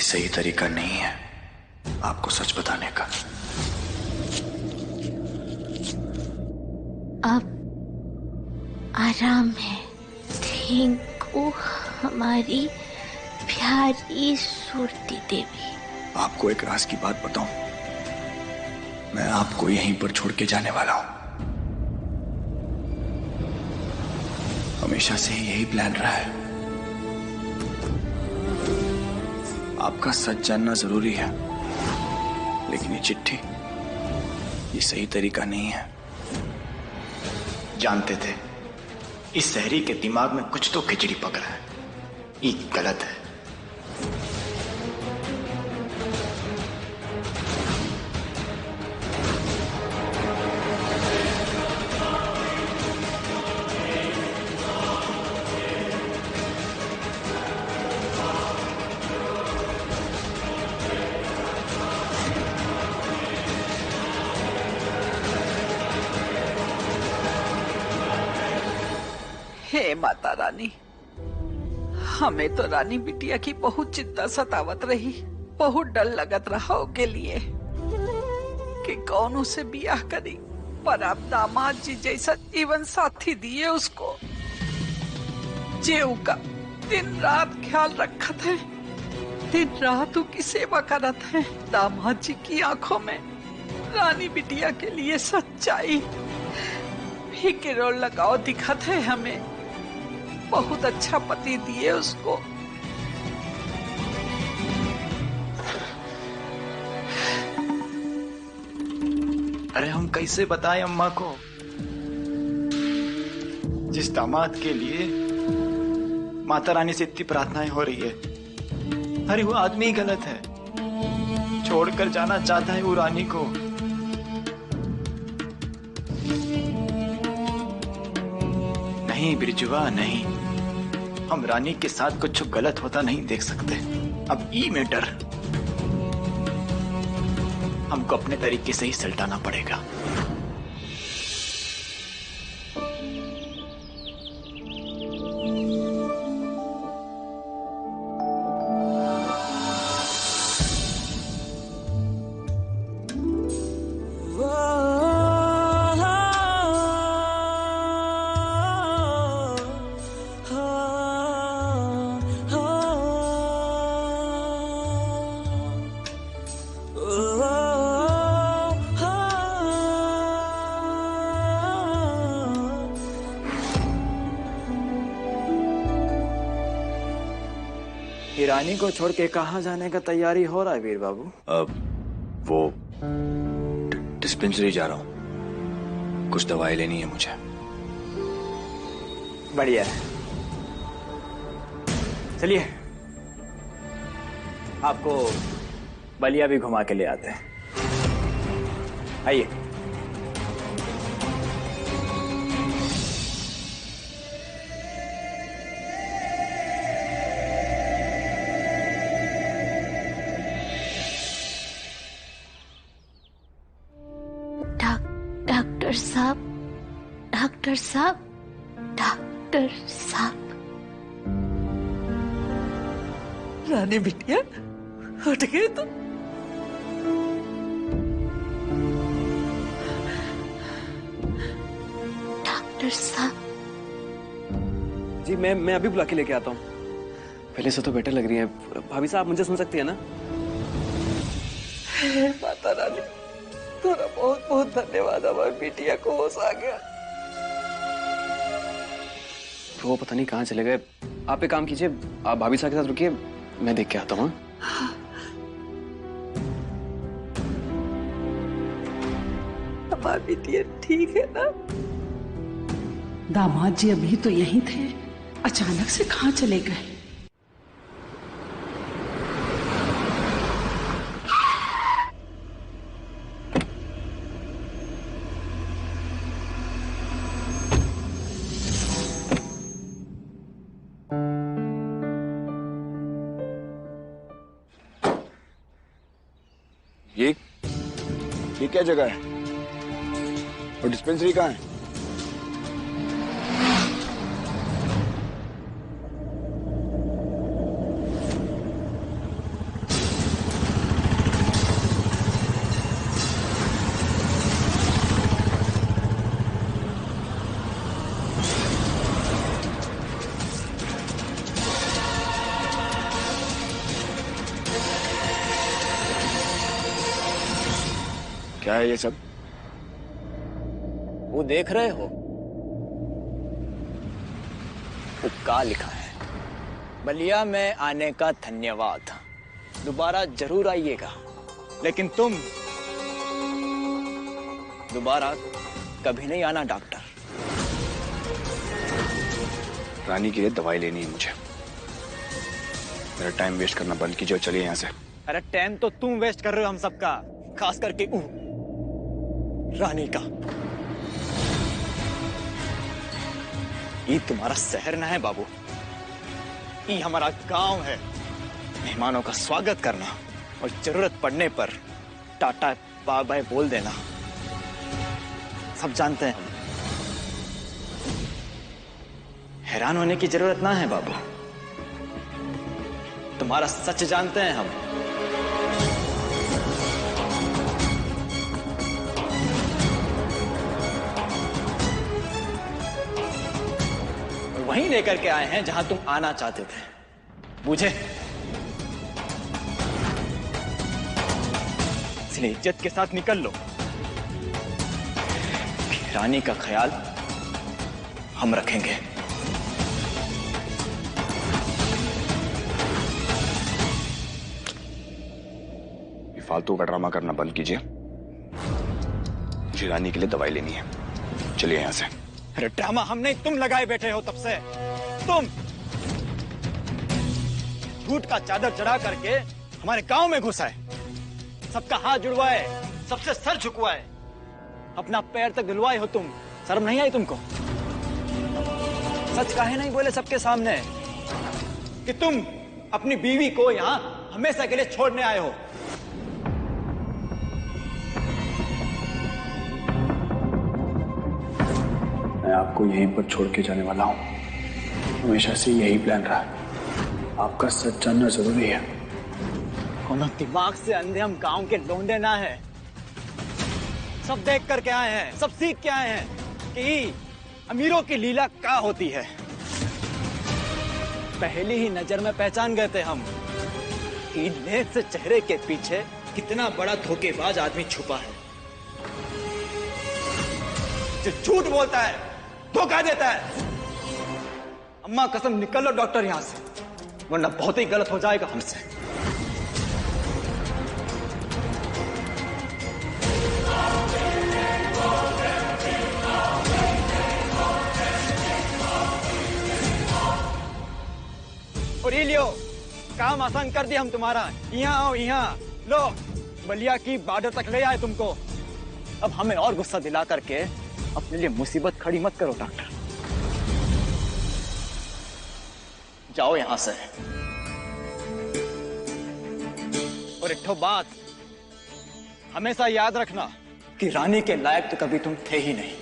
सही तरीका नहीं है आपको सच बताने का। अब आराम है। थैंक हमारी प्यारी सूरती देवी। आपको एक राज की बात बताऊं, मैं आपको यहीं पर छोड़ के जाने वाला हूं। हमेशा से ही यही प्लान रहा है। आपका सच जानना जरूरी है, लेकिन ये चिट्ठी, ये सही तरीका नहीं है। जानते थे इस शहरी के दिमाग में कुछ तो खिचड़ी पक रहा है, ये गलत है। हे माता रानी, हमें तो रानी बिटिया की बहुत चिंता सतावत रही। बहुत डर लगत रहा के लिए कि कौन उसे बियाह करी, पर अब दामाद जी जैसा जीवन साथी दिए उसको, जेऊ का दिन रात ख्याल रखत है, दिन रात की सेवा करत है। दामाद जी की आंखों में रानी बिटिया के लिए सच्चाई फिक्र और लगाव दिखत है हमें। बहुत अच्छा पति दिए उसको। अरे हम कैसे बताएं अम्मा को, जिस दामाद के लिए माता रानी से इतनी प्रार्थनाएं हो रही है। अरे वो आदमी ही गलत है, छोड़कर जाना चाहता है वो रानी को। नहीं बिरजुआ नहीं, हम रानी के साथ कुछ गलत होता नहीं देख सकते। अब ई मैटर हमको अपने तरीके से ही सलटाना पड़ेगा। रानी को छोड़ के कहाँ जाने का तैयारी हो रहा है वीर बाबू? अब वो डिस्पेंसरी जा रहा हूँ, कुछ दवाई लेनी है मुझे। बढ़िया है, चलिए आपको बलिया भी घुमा के ले आते हैं। आइए। डॉक्टर साहब, डॉक्टर साहब। रानी बिटिया उठ गए तो? डॉक्टर साहब जी, मैं अभी बुला के लेके आता हूँ। पहले से तो बेटर लग रही है। भाभी साहब मुझे सुन सकती है ना? हे माता रानी, तेरा बहुत बहुत धन्यवाद, हमारी बिटिया को होश आ गया। तो वो पता नहीं कहाँ चले गए। आप एक काम कीजिए, आप भाभी साहब के साथ रुकिए, मैं देख के आता हूँ। हमारी बिटिया ठीक है ना? दामाद जी अभी तो यहीं थे, अचानक से कहाँ चले गए? ये क्या जगह है और डिस्पेंसरी कहाँ है? क्या है ये सब? वो देख रहे हो, वो क्या लिखा है? बलिया में आने का धन्यवाद, दोबारा जरूर आइएगा, लेकिन तुम दोबारा कभी नहीं आना डॉक्टर। रानी के लिए दवाई लेनी है मुझे। मेरा टाइम वेस्ट करना बंद कीजिए और चलिए यहाँ से। अरे टाइम तो तुम वेस्ट कर रहे हो हम सबका, खास करके रानी का। ये तुम्हारा शहर ना है बाबू, ये हमारा गांव है। मेहमानों का स्वागत करना और जरूरत पड़ने पर टाटा बाय बाय बोल देना सब जानते हैं हम। हैरान होने की जरूरत ना है बाबू, तुम्हारा सच जानते हैं हम। वहीं लेकर के आए हैं जहां तुम आना चाहते थे, बुझे? इसलिए इज्जत के साथ निकल लो। रानी का ख्याल हम रखेंगे। फालतू का ड्रामा करना बंद कीजिए। मुझे रानी के लिए दवाई लेनी है, चलिए यहाँ से। अरे ड्रामा हम नहीं, तुम लगाए बैठे हो तब से। तुम झूठ का चादर चढ़ा करके हमारे गांव में घुसा है, सबका हाथ जुड़वाए, सबसे सर झुकवाए, अपना पैर तक धुलवाए हो तुम। शर्म नहीं आई तुमको? सच काहे नहीं बोले सबके सामने कि तुम अपनी बीवी को यहाँ हमेशा के लिए छोड़ने आए हो? मैं आपको यहीं पर छोड़ के जाने वाला हूँ। हमेशा से यही प्लान रहा। आपका सच जानना जरूरी है। कोनो दिमाग से अंधे हम गांव के लोंडे ना है। सब देख करके आए हैं, सब सीख के आए हैं कि अमीरों की लीला क्या होती है। पहली ही नजर में पहचान गए थे हम कि नेक से चेहरे के पीछे कितना बड़ा धोखेबाज आदमी छुपा है, जो झूठ बोलता है, धोखा देता है। अम्मा कसम निकल लो डॉक्टर यहां से, वरना बहुत ही गलत हो जाएगा हमसे। और ये लियो, काम आसान कर दिया हम तुम्हारा। यहाँ आओ, यहाँ लो, बलिया की बॉर्डर तक ले आए तुमको। अब हमें और गुस्सा दिला करके अपने लिए मुसीबत खड़ी मत करो डॉक्टर। जाओ यहां से। और एक ठो बात हमेशा याद रखना कि रानी के लायक तो कभी तुम थे ही नहीं।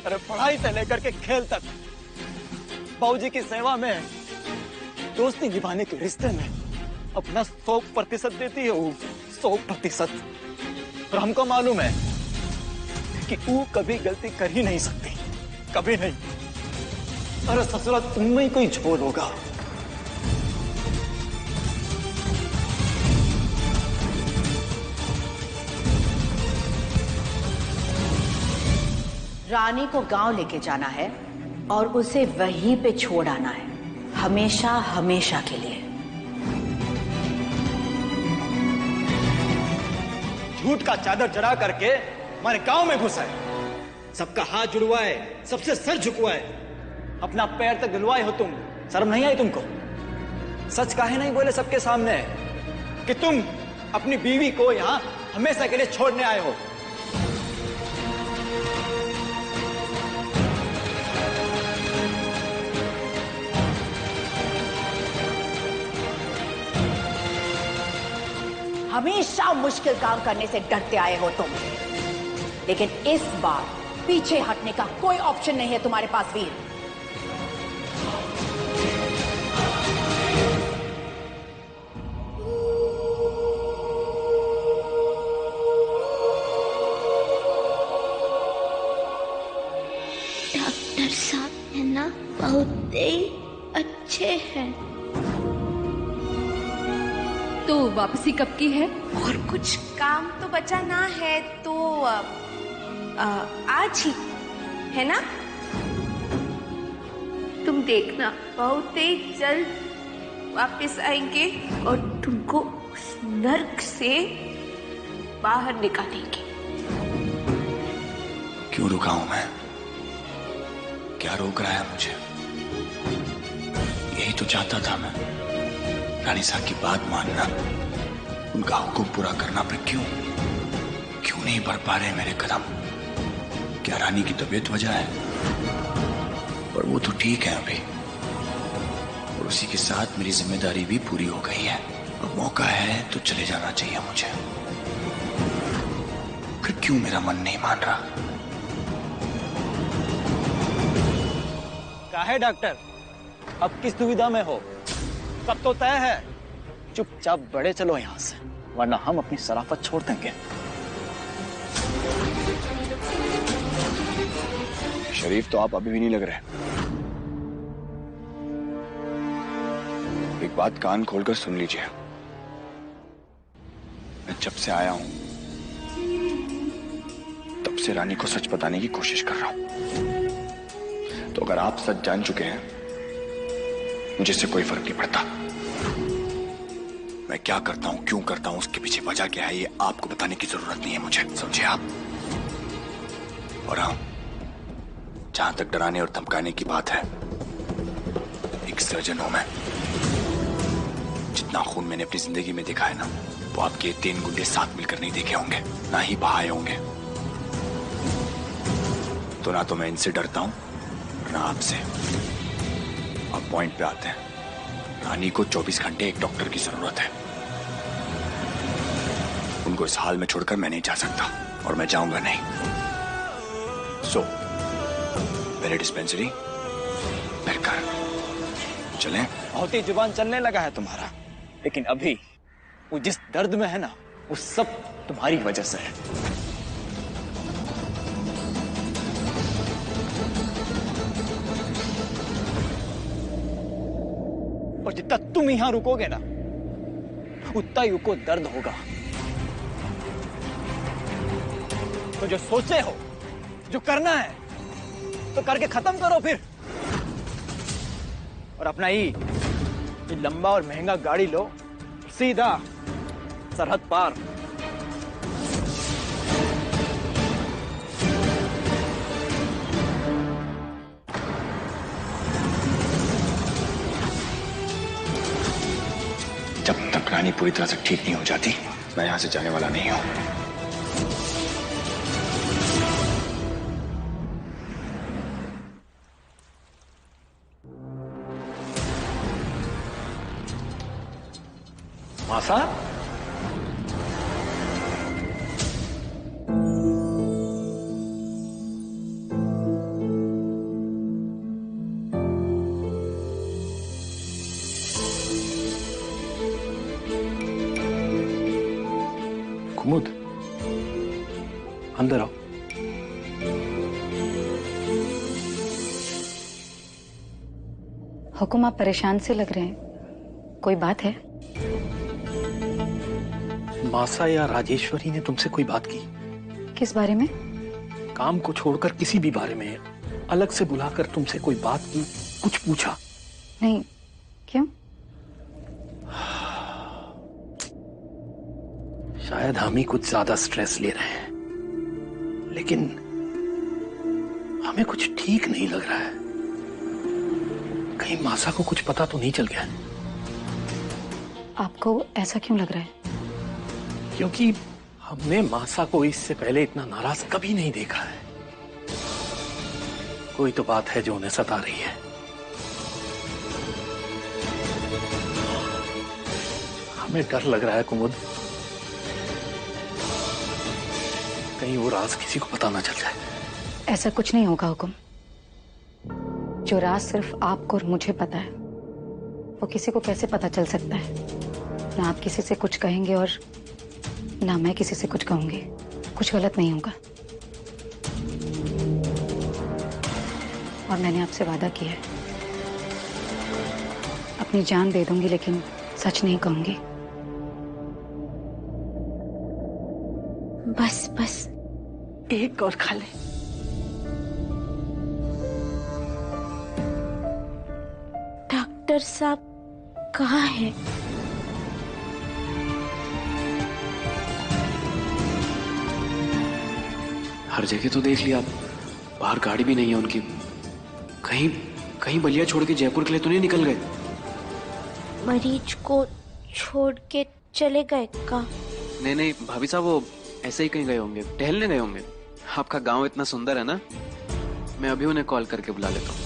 अरे पढ़ाई से लेकर के खेल तक, बाबूजी की सेवा में, दोस्ती निभाने के रिश्ते में अपना 100% देती है वो, 100%। और हमको मालूम है कि वो कभी गलती कर ही नहीं सकती, कभी नहीं। अरे ससुरा तुम में ही कोई झोल होगा। रानी को गांव लेके जाना है और उसे वहीं पे छोड़ आना है, हमेशा हमेशा के लिए। झूठ का चादर चढ़ा करके हमारे गांव में घुसा है, सबका हाथ जुड़वाए, सबसे सर झुकवाए, अपना पैर तक धुलवाए हो तुम। शर्म नहीं आई तुमको? सच काहे नहीं बोले सबके सामने कि तुम अपनी बीवी को यहाँ हमेशा के लिए छोड़ने आए हो? हमेशा मुश्किल काम करने से डरते आए हो तुम, लेकिन इस बार पीछे हटने का कोई ऑप्शन नहीं है तुम्हारे पास वीर। डॉक्टर साहब है ना, बहुत ही अच्छे हैं। तो वापसी कब की है? और कुछ काम तो बचा ना है तो आज ही है ना? तुम देखना बहुत ही जल्द वापस आएंगे और तुमको उस नर्क से बाहर निकालेंगे। क्यों रुका हूं मैं? क्या रोक रहा है मुझे? यही तो चाहता था मैं, रानी साहब की बात मानना, उनका हुक्म पूरा करना, पर क्यों नहीं बढ़ पा रहे मेरे कदम? क्या रानी की तबीयत वजह है? पर वो तो ठीक है अभी, और उसी के साथ मेरी जिम्मेदारी भी पूरी हो गई है। अब मौका है तो चले जाना चाहिए मुझे। फिर क्यों मेरा मन नहीं मान रहा? काहे डॉक्टर, अब किस दुविधा में हो? सब तो तय है। चुपचाप बड़े चलो यहाँ से, वरना हम अपनी शराफत छोड़ देंगे। शरीफ तो आप अभी भी नहीं लग रहे। एक बात कान खोलकर सुन लीजिए। मैं जब से आया हूं तब से रानी को सच बताने की कोशिश कर रहा हूं। तो अगर आप सच जान चुके हैं, मुझे इससे कोई फर्क नहीं पड़ता। मैं क्या करता हूं, क्यों करता हूं, उसके पीछे वजह क्या है, ये आपको बताने की जरूरत नहीं है मुझे, समझे आप? और हाँ, जहां तक डराने और धमकाने की बात है, एक सर्जन हूं मैं। जितना खून मैंने अपनी जिंदगी में देखा है ना, वो आपके 3 गुंडे साथ मिलकर नहीं देखे होंगे, ना ही बहाए होंगे। तो ना तो मैं इनसे डरता हूं, ना आपसे। अब पॉइंट पे आते हैं। रानी को 24 घंटे एक डॉक्टर की जरूरत है। उनको इस हाल में छोड़कर मैं नहीं जा सकता, और मैं जाऊंगा नहीं। सो मेरे डिस्पेंसरी फिर कर चलें। बहुत ही जुबान चलने लगा है तुम्हारा, लेकिन अभी वो जिस दर्द में है ना, वो सब तुम्हारी वजह से है। और जितना तुम यहां रुकोगे ना, उतना ही उनको दर्द होगा। तो जो सोचे हो, जो करना है, तो करके खत्म करो फिर। और अपना ये लंबा और महंगा गाड़ी लो, सीधा सरहद पार। जब तक रानी पूरी तरह से ठीक नहीं हो जाती, मैं यहां से जाने वाला नहीं हूं। मासा, कुमुद, अंदर आओ। हुकुम, आप परेशान से लग रहे हैं, कोई बात है? मासा या राजेश्वरी ने तुमसे कोई बात की? किस बारे में? काम को छोड़कर किसी भी बारे में, अलग से बुलाकर तुमसे कोई बात की, कुछ पूछा? नहीं। क्यों? शायद हम ही कुछ ज्यादा स्ट्रेस ले रहे हैं, लेकिन हमें कुछ ठीक नहीं लग रहा है। कहीं मासा को कुछ पता तो नहीं चल गया? आपको ऐसा क्यों लग रहा है? क्योंकि हमने मासा को इससे पहले इतना नाराज कभी नहीं देखा है। कोई तो बात है जो उन्हें सता रही है। हमें डर लग रहा है कुमुद, कहीं वो राज किसी को पता ना चल जाए। ऐसा कुछ नहीं होगा हुकुम। जो राज सिर्फ आपको और मुझे पता है, वो किसी को कैसे पता चल सकता है? ना आप किसी से कुछ कहेंगे और ना मैं किसी से कुछ कहूंगी। कुछ गलत नहीं होगा। और मैंने आपसे वादा किया है, अपनी जान दे दूंगी लेकिन सच नहीं कहूंगी। बस बस एक और खा ले। डॉक्टर साहब कहाँ है? हर जगह तो देख लिया, बाहर गाड़ी भी नहीं है उनकी। कहीं कहीं बलिया छोड़ के जयपुर के लिए तो नहीं निकल गए? मरीज को छोड़ के चले गए का? नहीं नहीं भाभी साहब, वो ऐसे ही कहीं गए होंगे, टहलने गए होंगे। आपका गांव इतना सुंदर है ना, मैं अभी उन्हें कॉल करके बुला लेता हूँ।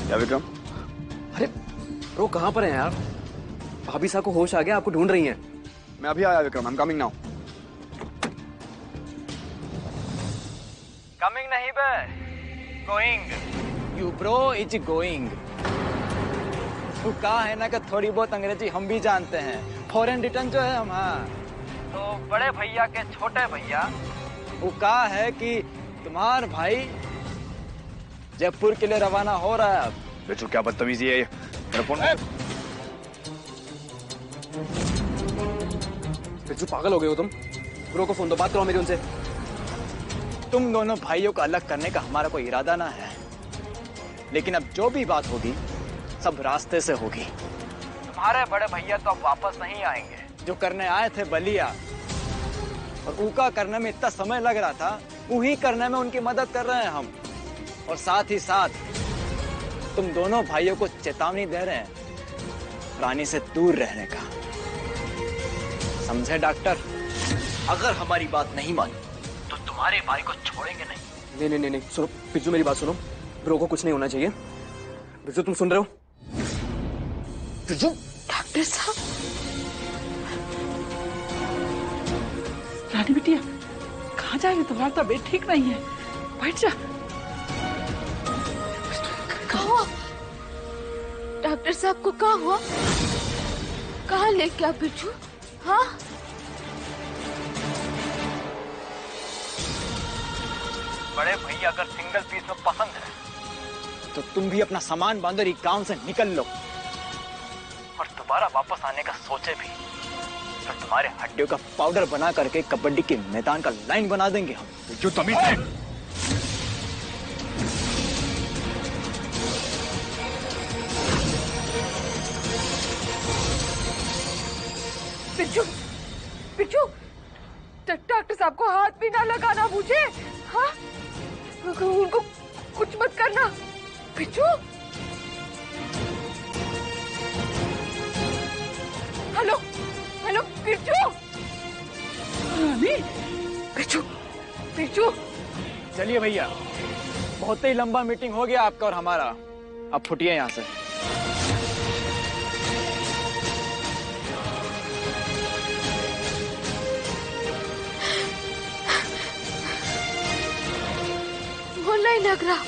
क्या विक्रम? अरे ब्रो कहाँ पर हैं यार? भाभी साहब को होश आ गया, आपको ढूंढ रही हैं। मैं अभी आया Vikram, I am coming now. Coming नहीं बे, going. You bro is going. तो कहा है ना कि थोड़ी बहुत अंग्रेजी हम भी जानते हैं। फॉरेन रिटर्न जो है हम, हाँ। तो बड़े भैया के छोटे भैया वो कहा है कि तुम्हार भाई जयपुर के लिए रवाना हो रहा है अब। बिच्छू क्या बदतमीजी है ये? मेरा फोन। बिच्छू पागल हो गए हो तुम? ब्रो को फोन दो, बात करो मेरी उनसे। तुम दोनों भाइयों को अलग करने का हमारा कोई इरादा ना है, लेकिन अब जो भी बात होगी सब रास्ते से होगी। तुम्हारे बड़े भैया तो अब वापस नहीं आएंगे। जो करने आए थे बलिया और ऊका करने में इतना समय लग रहा था, वही करने में उनकी मदद कर रहे हैं हम। और साथ ही साथ तुम दोनों भाइयों को चेतावनी दे रहे हैं रानी से दूर रहने का। समझे डॉक्टर? अगर हमारी बात नहीं मानी तो तुम्हारे भाई को छोड़ेंगे नहीं। नहीं नहीं नहीं, सुनो बिच्छू, मेरी बात सुनो। ब्रो को कुछ नहीं होना चाहिए। बिच्छू तुम सुन रहे हो? बिच्छू। डॉक्टर साहब, रानी बिटिया कहाँ जा रही? तुम्हारा तबीयत ठीक नहीं है, बैठ जा। कहाँ हुआ? डॉक्टर साहब को कहाँ हुआ? कहाँ लेके आ बिच्छू? हाँ? बड़े भैया अगर सिंगल पीस में पसंद है तो तुम भी अपना सामान बांधो, ये गांव से निकल लो। और दोबारा वापस आने का सोचे भी तो तुम्हारे हड्डियों का पाउडर बना करके कबड्डी के मैदान का लाइन बना देंगे हम। जो तमीज है। बिच्छू, बिच्छू, डॉक्टर साहब को हाथ भी ना लगाना मुझे। हाँ? उनको कुछ मत करना। बिच्छू, हेलो हेलो बिच्छू। रानी, बिच्छू, बिच्छू। चलिए भैया, बहुत ही लंबा मीटिंग हो गया आपका और हमारा, अब फुटिए यहाँ से। फोन नहीं लग रहा।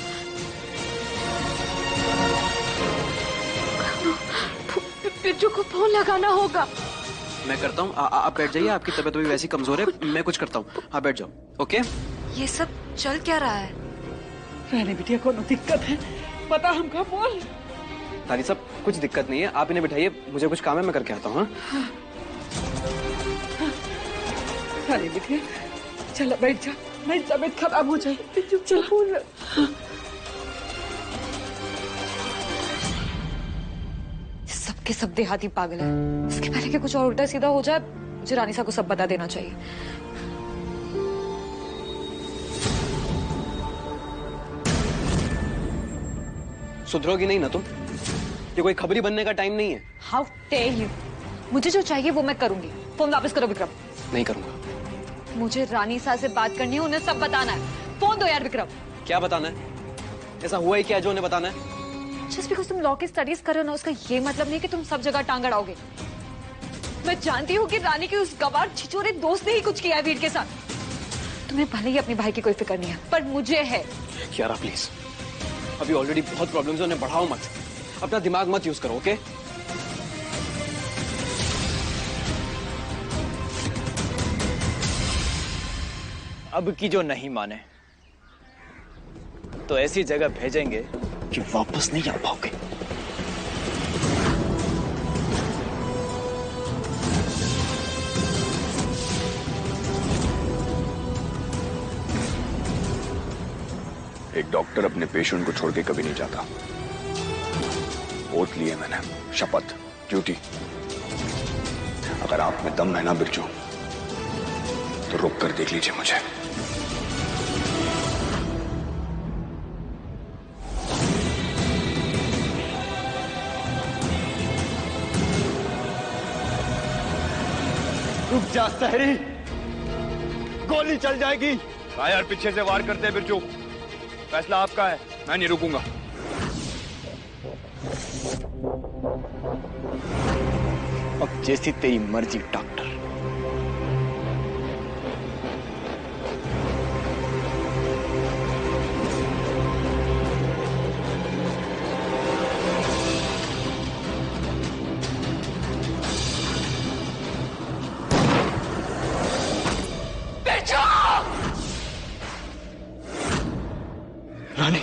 बिच्छू को फोन लगाना होगा। मैं करता हूँ, आप बैठ जाइए। आपकी तबीयत अभी वैसी कमजोर है, मैं कुछ करता हूँ। आप बैठ जाओ। ओके? ये सब चल क्या रहा है? रानी बिटिया को दिक्कत है, पता हमका बोल। तारी साहब कुछ दिक्कत नहीं है, आप इन्हें बिठाइए, मुझे कुछ काम है, मैं करके आता हूँ। रानी बिटिया चलो बैठ जा, नहीं तबीयत खराब हो जाए। चलो। सबके सब देहाती पागल है। इसके पहले कि कुछ और उल्टा सीधा हो जाए, मुझे रानी साहब को सब बता देना चाहिए। सुधरोगी नहीं ना तुम? ये कोई खबरी बनने का टाइम नहीं है। How dare you! मुझे जो चाहिए वो मैं करूंगी। फोन वापस करो विक्रम। नहीं करूंगा। मुझे रानी साहब से बात करनी है, उन्हें सब बताना है। फोन दो यार विक्रम। क्या बताना है? ऐसा हुआ ही क्या जो उन्हें बताना है? जस्ट बिकॉज तुम लॉ की स्टडीज कर रहे हो ना, उसका ये मतलब नहीं कि तुम सब जगह टांग अड़ाओगे। मैं जानती हूँ कि रानी के उस गवार छिछोरे दोस्त ने ही कुछ किया है वीर के साथ। तुम्हें भले ही अपने भाई की कोई फिक्र नहीं है, पर मुझे है। यारा प्लीज, अभी ऑलरेडी बहुत प्रॉब्लम्स हैं, उन्हें बढ़ाओ मत। अपना दिमाग मत यूज करो, ओके? अब की जो नहीं माने तो ऐसी जगह भेजेंगे कि वापस नहीं आ पाओगे। एक डॉक्टर अपने पेशेंट को छोड़ के कभी नहीं जाता। ओथ लिए मैंने, शपथ, ड्यूटी। अगर आप में दम है ना बिरजू, तो रुक कर देख लीजिए मुझे। रुक जा सहरी, गोली चल जाएगी। यार पीछे से वार करते हैं बिरजू। फैसला आपका है, मैं नहीं रुकूंगा। अब जैसी तेरी मर्जी डॉक्टर। रानी